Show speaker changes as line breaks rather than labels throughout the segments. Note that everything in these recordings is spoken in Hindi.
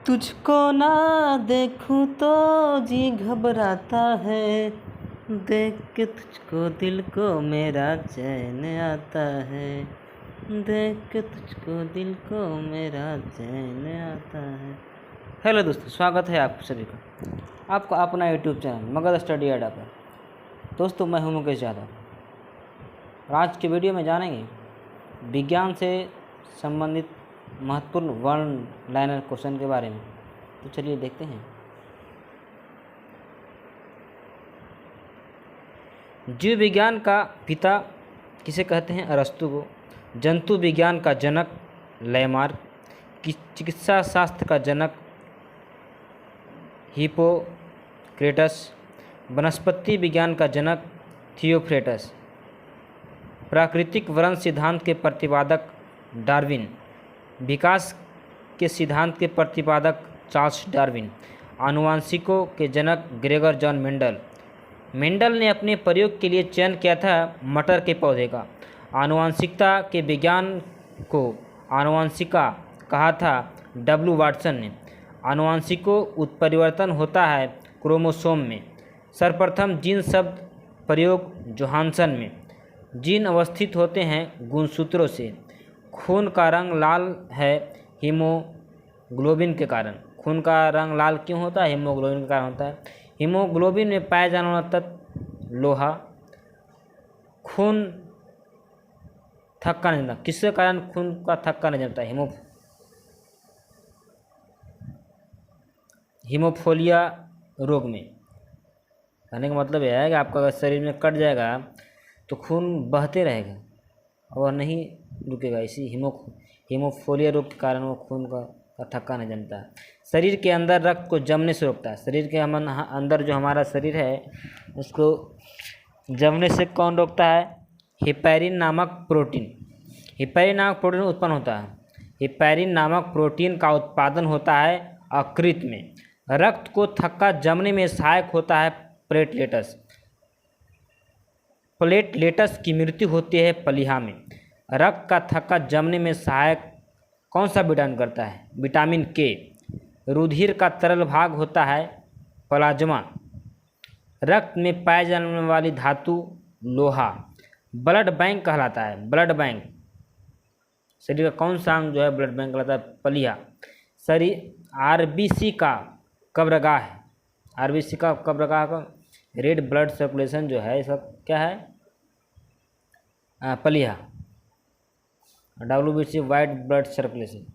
तुझको ना देखूं तो जी घबराता है, देख के तुझको दिल को मेरा चैन आता है, देख के तुझको दिल को मेरा चैन आता है। हेलो दोस्तों, स्वागत है आप सभी का आपका अपना यूट्यूब चैनल मगध स्टडी अड्डा पर। दोस्तों, मैं हूं मुकेश यादव और आज की वीडियो में जानेंगे विज्ञान से संबंधित महत्वपूर्ण वन लाइनर क्वेश्चन के बारे में। तो चलिए देखते हैं। जीव विज्ञान का पिता किसे कहते हैं? अरस्तु को। जंतु विज्ञान का जनक लैमार्क। चिकित्सा शास्त्र का जनक हिप्पोक्रेटस। वनस्पति विज्ञान का जनक थियोफ्रेटस। प्राकृतिक वर्ण सिद्धांत के प्रतिपादक डार्विन। विकास के सिद्धांत के प्रतिपादक चार्ल्स डार्विन। आनुवंशिकों के जनक ग्रेगर जॉन मेंडल। मेंडल ने अपने प्रयोग के लिए चयन किया था मटर के पौधे का। आनुवंशिकता के विज्ञान को आनुवंशिका कहा था डब्ल्यू वाटसन ने। आनुवंशिकों उत्परिवर्तन होता है क्रोमोसोम में। सर्वप्रथम जीन शब्द प्रयोग जोहानसन में। जीन अवस्थित होते हैं गुणसूत्रों से। खून का रंग लाल है हीमोग्लोबिन के कारण। खून का रंग लाल क्यों होता है? हीमोग्लोबिन के कारण होता है। हीमोग्लोबिन में पाया जाने वाला तत्व लोहा। खून थक्का नहीं जमता, किसके कारण खून का थक्का नहीं जमता? हीमोफोलिया रोग में। कहने का मतलब यह है कि आपका अगर शरीर में कट जाएगा तो खून बहते रहेगा और नहीं रुकेगा। इसी हीमोफोलिया रोग के कारण वो खून का थक्का नहीं जमता है। शरीर के अंदर रक्त को जमने से रोकता है। शरीर के अंदर जो हमारा शरीर है उसको जमने से कौन रोकता है? हेपैरिन नामक प्रोटीन। हेपैरिन नामक प्रोटीन उत्पन्न होता है। हेपैरिन नामक प्रोटीन का उत्पादन होता है यकृत में। रक्त को थक्का जमने में सहायक होता है प्लेटलेटस। प्लेटलेटस की मृत्यु होती है प्लीहा में। रक्त का थक्का जमने में सहायक कौन सा विटामिन करता है? विटामिन के। रुधिर का तरल भाग होता है प्लाज्मा। रक्त में पाए जाने वाली धातु लोहा। ब्लड बैंक कहलाता है। ब्लड बैंक शरीर का कौन सा अंग जो है ब्लड बैंक कहलाता है? प्लीहा। शरीर आरबीसी का कब्रगाह है। आरबीसी का कब्रगाह का रेड ब्लड सर्कुलेशन जो है इसका क्या है? प्लीहा। WBC वाइट ब्लड सर्कुलेशन,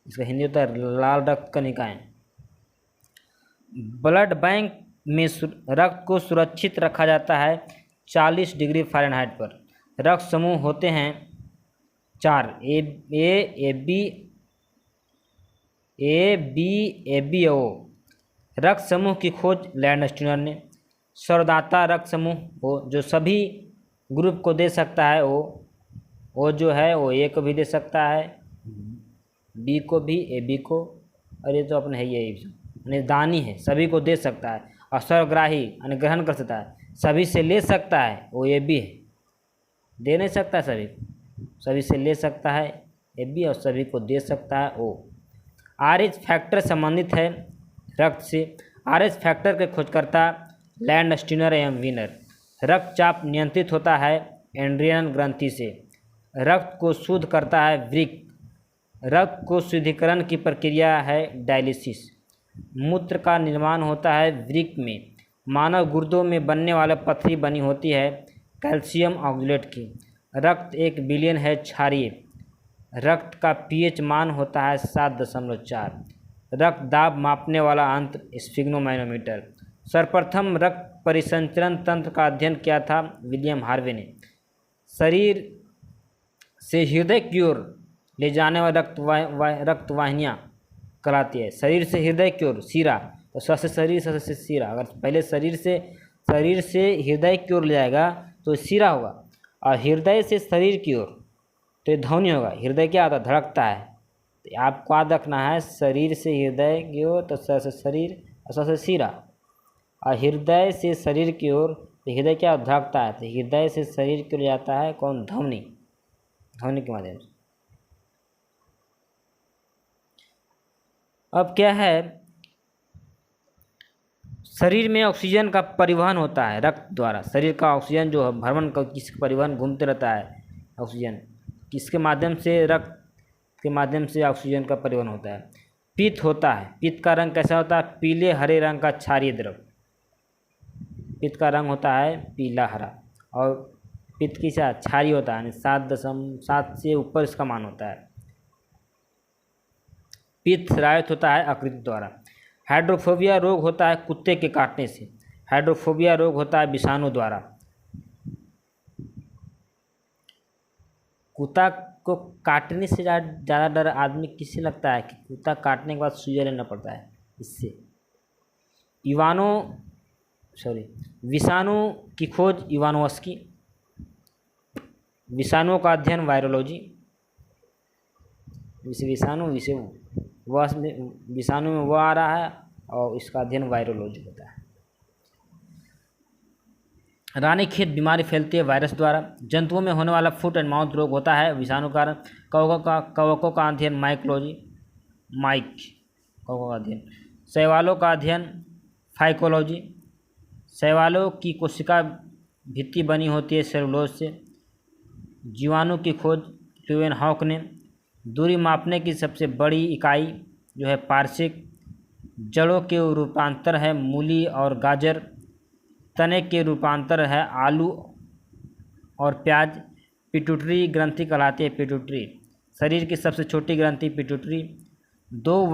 इसका हिंदी होता है लाल रक्त कणिकाएं। ब्लड बैंक में रक्त को सुरक्षित रखा जाता है 40 डिग्री फ़ारेनहाइट पर। रक्त समूह होते हैं 4 ABO। रक्त समूह की खोज लैंडस्टीनर ने। स्वरदाता रक्त समूह हो जो सभी ग्रुप को दे सकता है वो जो है वो ए को भी दे सकता है, बी को भी, AB को, और ये तो अपने है ये दानी है, सभी को दे सकता है। और सर्वग्राही यानी ग्रहण कर सकता है, सभी से ले सकता है, वो AB है। दे नहीं सकता सभी से ले सकता है AB और सभी को दे सकता है O। RH फैक्टर संबंधित है रक्त से। RH फैक्टर के खोजकर्ता लैंडस्टीनर एवं वीनर। रक्तचाप नियंत्रित होता है एड्रिनल ग्रंथि से। रक्त को शुद्ध करता है वृक्क। रक्त को शुद्धिकरण की प्रक्रिया है डायलिसिस। मूत्र का निर्माण होता है वृक्क में। मानव गुर्दों में बनने वाला पथरी बनी होती है कैल्शियम ऑक्सलेट की। रक्त 1 बिलियन है क्षारीय। रक्त का pH मान होता है 7.4। रक्त दाब मापने वाला यंत्र स्फिग्नोमैनोमीटर। सर्वप्रथम रक्त परिसंचरण तंत्र का अध्ययन किया था विलियम हार्वे ने। शरीर से हृदय की ओर ले जाने वाली रक्तवाहिनियाँ कहलाती है। शरीर से हृदय की ओर शिरा, तो स से शरीर, स से शिरा। अगर पहले शरीर से हृदय की ओर ले जाएगा तो शिरा होगा, और हृदय से शरीर की ओर तो ये ध्वनि होगा। हृदय क्या होता है? धड़कता है। तो आपको याद रखना है शरीर से हृदय की ओर तो स से शरीर और स से शिरा, और हृदय से शरीर की ओर तो हृदय क्या धड़कता है। तो हृदय से शरीर की ओर जाता है कौन? ध्वनि। ध्वनि के माध्यम से। अब क्या है, शरीर में ऑक्सीजन का परिवहन होता है रक्त द्वारा। शरीर का ऑक्सीजन जो भ्रमण किसका परिवहन घूमते रहता है, ऑक्सीजन किसके माध्यम से, रक्त के माध्यम से ऑक्सीजन का परिवहन होता है। पित्त होता है, पित्त का रंग कैसा होता है, पीले हरे रंग का क्षारीय द्रव। पित्त का रंग होता है पीला हरा, और पित्त की क्षारीय होता है, 7.7 से ऊपर इसका मान होता है। पित्त स्रावित होता है आकृति द्वारा। हाइड्रोफोबिया रोग होता है कुत्ते के काटने से। हाइड्रोफोबिया रोग होता है विषाणु द्वारा। कुत्ता को काटने से ज़्यादा डर आदमी किससे लगता है कि कुत्ता काटने के बाद सुई लेना पड़ता है इससे। विषाणु की खोज इवानोव्स्की। विषाणुओं का अध्ययन वायरोलॉजी। विषाणु में वह आ रहा है और इसका अध्ययन वायरोलॉजी होता है। रानीखेत बीमारी फैलती है वायरस द्वारा। जंतुओं में होने वाला फुट एंड माउथ रोग होता है विषाणु कारण। कवकों का अध्ययन माइकोलॉजी। कवकों का अध्ययन। शैवालों का अध्ययन फाइकोलॉजी। शैवालों की कोशिका भित्ति बनी होती है सेलुलोज से। जीवाणु की खोज ल्यूवेनहॉक ने। दूरी मापने की सबसे बड़ी इकाई जो है पार्शिक। जड़ों के रूपांतर है मूली और गाजर। तने के रूपांतर है आलू और प्याज। पिट्यूटरी ग्रंथि कहलाती है पिट्यूटरी। शरीर की सबसे छोटी ग्रंथि पिट्यूटरी। दो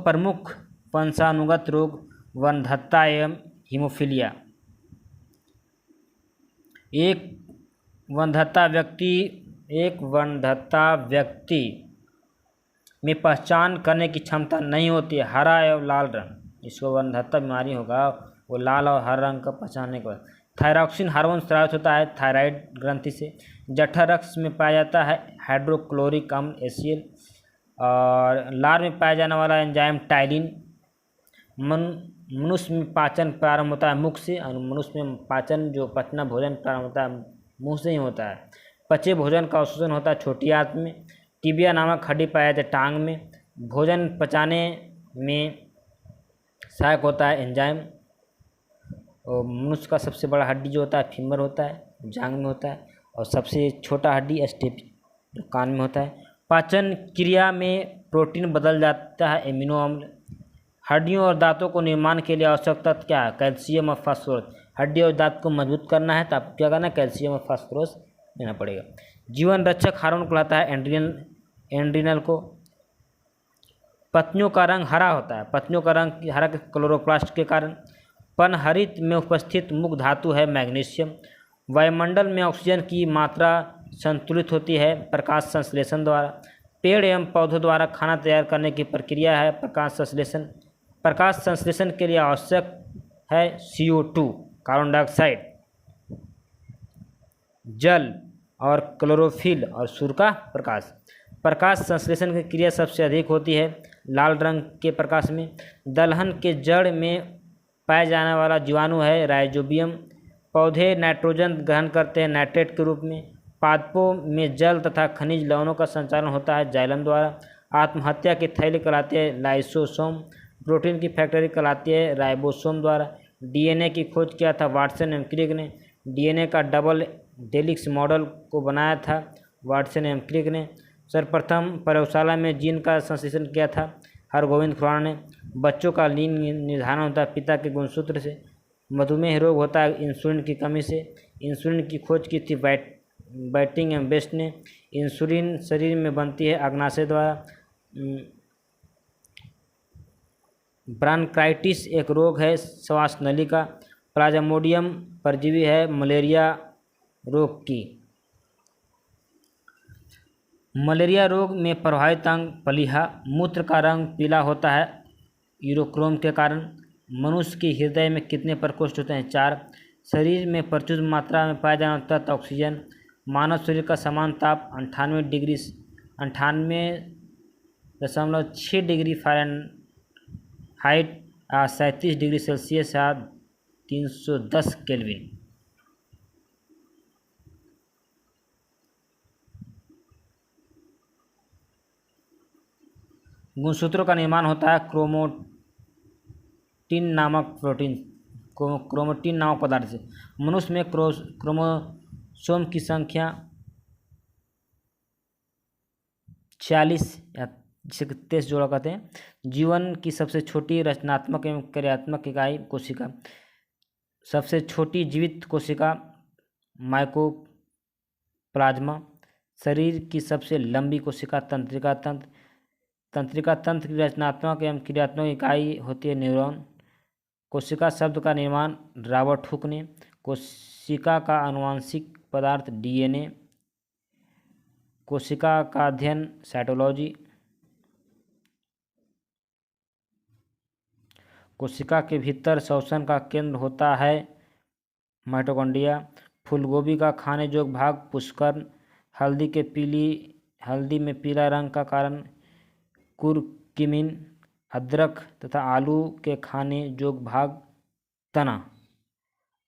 प्रमुख वंशानुगत रोग वंध्यत्ता एवं हीमोफीलिया। एक वंध्यत्ता व्यक्ति में पहचान करने की क्षमता नहीं होती है, हरा एवं लाल रंग। इसको वंध्यत्ता बीमारी होगा, वो लाल और हरा रंग का पहचानने के बाद। थायरॉक्सिन हार्मोन स्रावित होता है थायराइड ग्रंथि से। जठर रक्त में पाया जाता है हाइड्रोक्लोरिक अम्ल HCl। और लार में पाया जाने वाला एंजाइम टाइलिन। मनुष्य में पाचन प्रारंभ होता है मुख से, और मनुष्य में पाचन जो पचना भोजन प्रारंभ होता है मुँह से ही होता है। पचे भोजन का अवशोषण होता है छोटी आंत में। टिबिया नामक हड्डी पाया जाता है टांग में। भोजन पचाने में सहायक होता है एंजाइम। और मनुष्य का सबसे बड़ा हड्डी जो होता है फीमर होता है, जांघ में होता है। और सबसे छोटा हड्डी स्टेप जो कान में होता है। पाचन क्रिया में प्रोटीन बदल जाता है एमिनो अम्ल। हड्डियों और दांतों को निर्माण के लिए आवश्यक तत्व क्या है, कैल्शियम और फास्फोरस। हड्डी और दांत को मजबूत करना है तो आपको क्या करना है, कैल्शियम और फास्फोरस लेना पड़ेगा। जीवन रक्षक हार्मोन कहलाता है एंड्रिनल को। पत्तियों का रंग हरा होता है। पत्तियों का रंग हरा के क्लोरोप्लास्ट के कारण। पनहरित में उपस्थित मुख्य धातु है मैग्नीशियम। वायुमंडल में ऑक्सीजन की मात्रा संतुलित होती है प्रकाश संश्लेषण द्वारा। पेड़ एवं पौधों द्वारा खाना तैयार करने की प्रक्रिया है प्रकाश संश्लेषण। प्रकाश संश्लेषण के लिए आवश्यक है CO2 कार्बन डाइऑक्साइड, जल और क्लोरोफिल और सूर्य का प्रकाश। प्रकाश संश्लेषण की क्रिया सबसे अधिक होती है लाल रंग के प्रकाश में। दलहन के जड़ में पाया जाने वाला जीवाणु है राइजोबियम। पौधे नाइट्रोजन ग्रहण करते हैं नाइट्रेट के रूप में। पादपों में जल तथा खनिज लवणों का संचालन होता है जाइलम द्वारा। आत्महत्या की थैली कहलाती है लाइसोसोम। प्रोटीन की फैक्ट्री कहलाती है राइबोसोम द्वारा। DNA की खोज किया था वाटसन एवं क्रिक ने। DNA का डबल हेलिक्स मॉडल को बनाया था वाटसन एवं क्रिक ने। सर्वप्रथम प्रयोगशाला में जीन का संश्लेषण किया था हरगोविंद खुराना ने। बच्चों का लिंग निर्धारण होता है पिता के गुणसूत्र से। मधुमेह रोग होता है इंसुलिन की कमी से। इंसुलिन की खोज की थी बैटिंग एवं बेस्ट ने। इंसुलिन शरीर में बनती है अग्नाशय द्वारा। ब्रांकाइटिस एक रोग है श्वास नली का। प्लाज्मोडियम परजीवी है मलेरिया रोग की। मलेरिया रोग में प्रभावित अंग प्लीहा। मूत्र का रंग पीला होता है यूरोक्रोम के कारण। मनुष्य के हृदय में कितने प्रकोष्ठ होते हैं, 4। शरीर में प्रचुर मात्रा में पाया जाने वाला तत्व ऑक्सीजन। मानव शरीर का समान ताप 98.6 डिग्री फ़ारेनहाइट 37 डिग्री सेल्सियस या 310 केल्विन। गुणसूत्रों का निर्माण होता है क्रोमोटिन नामक प्रोटीन क्रोमोटिन नामक पदार्थ से। मनुष्य में क्रोमोसोम की संख्या 46 या जिसे 23 जोड़ा कहते हैं। जीवन की सबसे छोटी रचनात्मक एवं क्रियात्मक इकाई कोशिका। सबसे छोटी जीवित कोशिका माइकोप्लाज्मा। शरीर की सबसे लंबी कोशिका तंत्रिका तंत्र। तंत्रिका तंत्र की रचनात्मक एवं क्रियात्मक इकाई होती है न्यूरॉन। कोशिका शब्द का निर्माण रॉबर्ट हुक ने। कोशिका का आनुवंशिक पदार्थ डीएनए। कोशिका का अध्ययन साइटोलॉजी। कोशिका के भीतर श्वसन का केंद्र होता है माइटोकॉन्ड्रिया। फूलगोभी का खाने योग्य भाग पुष्कर्ण। हल्दी में पीला रंग का कारण कुरक्यूमिन। अदरक तथा आलू के खाने योग्य भाग तना।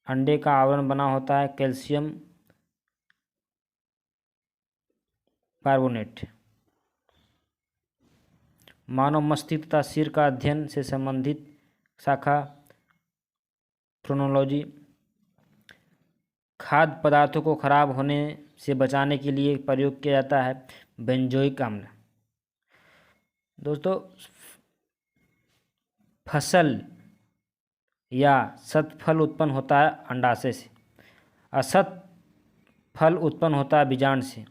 अंडे का आवरण बना होता है कैल्शियम कार्बोनेट। मानव मस्तिष्क तथा सिर का अध्ययन से संबंधित शाखा फ्रोनोलॉजी। खाद्य पदार्थों को खराब होने से बचाने के लिए प्रयोग किया जाता है बेंजोइक अम्ल। दोस्तों, फसल या शतफल उत्पन्न होता है अंडाशय से। असत फल उत्पन्न होता है बीजांड से।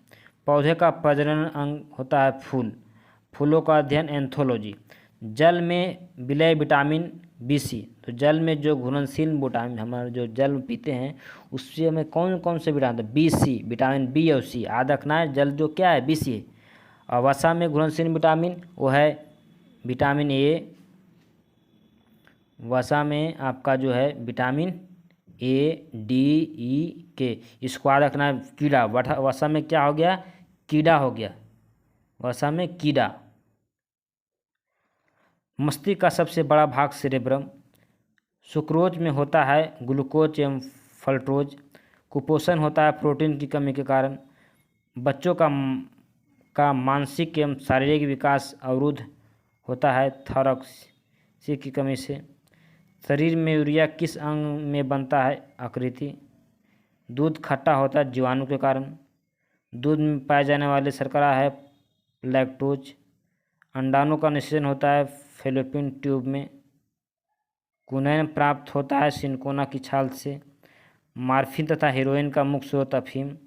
पौधे का प्रजनन अंग होता है फूल। फूलों का अध्ययन एंथोलॉजी। जल में विलय विटामिन बी-सी। तो जल में जो घुलनशील विटामिन हमारे जो जल पीते हैं उससे हमें कौन कौन से विटामिन बी-सी, विटामिन बी और सी याद रखना है। जल जो क्या है बी-सी है। और वसा में घुलनशील विटामिन वो है विटामिन ए। वसा में आपका जो है विटामिन ए, डी, ई, के। इसको याद रखना है। कीड़ा वसा में क्या हो गया? कीड़ा हो गया। वसा में कीड़ा। मस्तिष्क का सबसे बड़ा भाग सेरेब्रम। सुक्रोज में होता है ग्लूकोज एवं फ्रक्टोज। कुपोषण होता है प्रोटीन की कमी के कारण। बच्चों का मानसिक एवं शारीरिक विकास अवरुद्ध होता है थायरॉक्सिन की कमी से। शरीर में यूरिया किस अंग में बनता है? आकृति। दूध खट्टा होता है जीवाणु के कारण। दूध में पाए जाने वाले शर्करा है लैक्टोज। अंडाणु का निषेचन होता है फैलोपियन ट्यूब में। कुनैन प्राप्त होता है सिनकोना की छाल से। मार्फिन तथा हेरोइन का मुख्य स्रोत अफीम।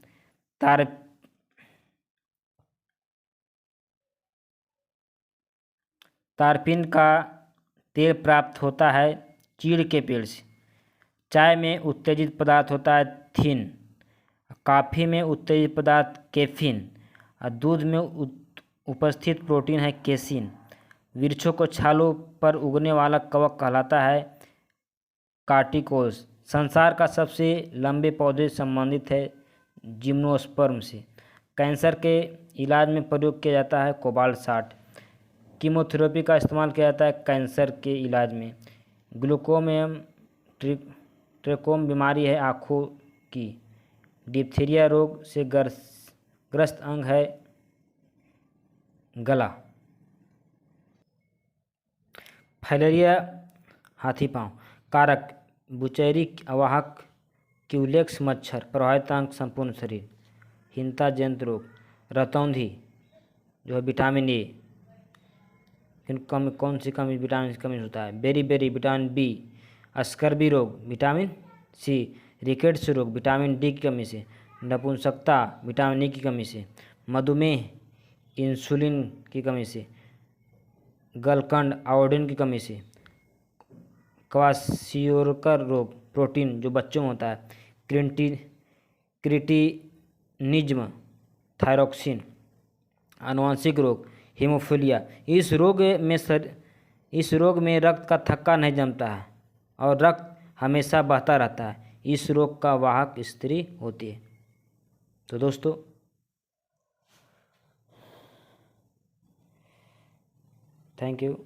तारपीन का तेल प्राप्त होता है चीड़ के पेड़ से। चाय में उत्तेजित पदार्थ होता है थीन। कॉफ़ी में उत्तेजित पदार्थ कैफीन। और दूध में उपस्थित प्रोटीन है केसिन। वृक्षों को छालों पर उगने वाला कवक कहलाता है कार्टिकोस। संसार का सबसे लंबे पौधे संबंधित है जिम्नोस्पर्म से। कैंसर के इलाज में प्रयोग किया जाता है कोबाल्ट 60। कीमोथेरेपी का इस्तेमाल किया जाता है कैंसर के इलाज में। ग्लूकोम एवं ट्रेकोम बीमारी है आँखों की। डिप्थीरिया रोग से ग्रस्त अंग है गला। फाइलेरिया हाथी पाँव। कारक बुचैरिक अवाहक क्यूलेक्स मच्छर। प्रभावित अंग संपूर्ण शरीर। हिंता जंत रोग। रतौंधी जो है विटामिन ए। फिर कौन सी कमी? विटामिन की कमी होता है। Beriberi vitamin B. स्कर्वी रोग विटामिन सी। रिकेट्स रोग विटामिन डी की कमी से। नपुंसकता विटामिन ई की कमी से। मधुमेह इंसुलिन की कमी से। गलकंड आयोडीन की कमी से। क्वाशियोरकर रोग प्रोटीन जो बच्चों में होता है। Cretinism thyroxine. आनुवंशिक रोग हीमोफीलिया। इस रोग में रक्त का थक्का नहीं जमता है और रक्त हमेशा बहता रहता है। इस रोग का वाहक स्त्री होती है। तो दोस्तों थैंक यू।